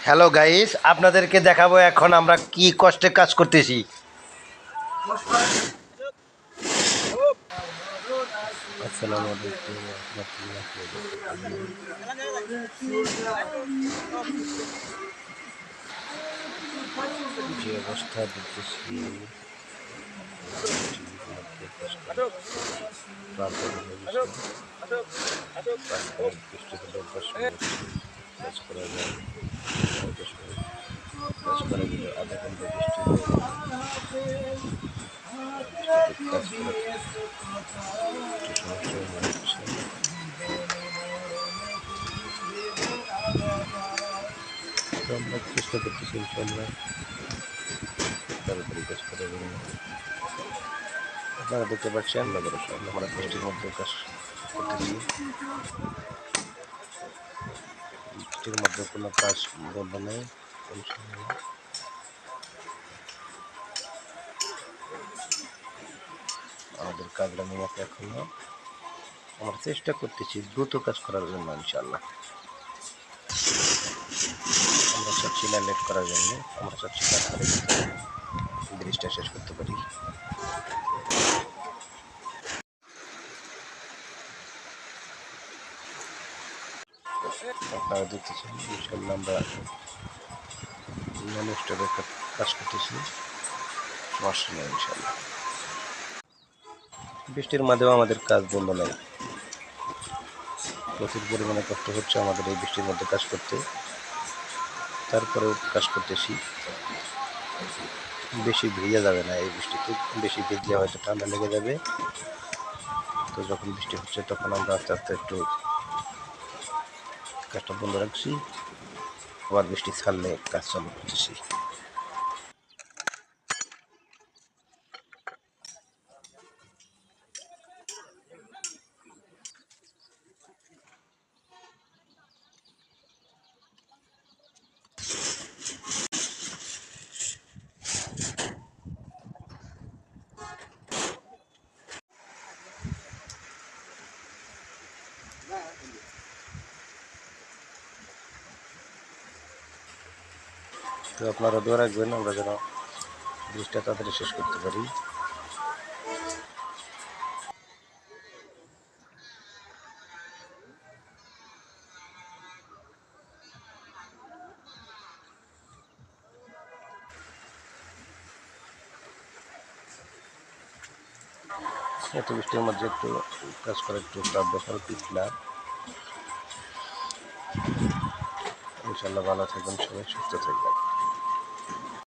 Hello guys, আপনাদেরকে দেখাবো এখন আমরা কি কষ্টে কাজ করতেছি। আসসালামু আলাইকুম ওয়া রাহমাতুল্লাহি ওয়া বারাকাতুহু। যে অবস্থা দেখতেছি বৃষ্টির মধ্যে কাজ করা ক্লান্ত হয়ে গেছি। বৃষ্টি হলে 10 মিনিট কাজ করা যায়, 10 মিনিট কাজ করা গেলে আধা ঘন্টা বৃষ্টি হয়ে গেলে বৃষ্টিতে কাজ করা একটু সমস্যা মনে হচ্ছে। তো আমরা চেষ্টা করতেছি ইনশাল্লাহ তাড়াতাড়ি কাজ করার জন্য। আপনারা দেখতে পাচ্ছেন আমরা বৃষ্টির মধ্যে কাজ করতেছি। বৃষ্টির মধ্যে কোনো কাজ বন্ধ নেই ইনশাল্লাহ। আমাদের কাজটা নিয়ে এখনো আমরা চেষ্টা করতেছি দ্রুত কাজ করার জন্য ইনশাল্লাহ। আমরা চাচ্ছি না লেট করার জন্য, আমরা চাচ্ছি তাড়াতাড়ি ব্রিজটা শেষ করতে পারি। আপনারা দেখতেছেন ইনশাল্লাহ আমরা নন স্টপে কাজ করতেছি, সমস্যা নেই ইনশাল্লাহ। বৃষ্টির মাঝেও আমাদের কাজ বন্ধ নেই, প্রচুর পরিমাণে কষ্ট হচ্ছে আমাদের এই বৃষ্টির মধ্যে কাজ করতে, তারপরেও কাজ করতেছি। বেশি ভিজা যাবে না এই বৃষ্টিতে, বেশি ভিজলে হয়তো ঠান্ডা লেগে যাবে। তো যখন বৃষ্টি হচ্ছে তখন আমরা আস্তে আস্তে একটু কাজটা বন্ধ রাখছি, আবার বৃষ্টি ছাড়লে কাজ চালু করতেছি। তো আপনারা দোয়া রাখবেন আমরা যেন ব্রিজটা তাড়াতাড়ি শেষ করতে পারি। এত বৃষ্টির মধ্যে একটু কাজ করা একটু চাপ ব্যাপার পিছলা। ইনশাল্লাহ ভালো থাকবেন, সবাই সুস্থ থাকবেন।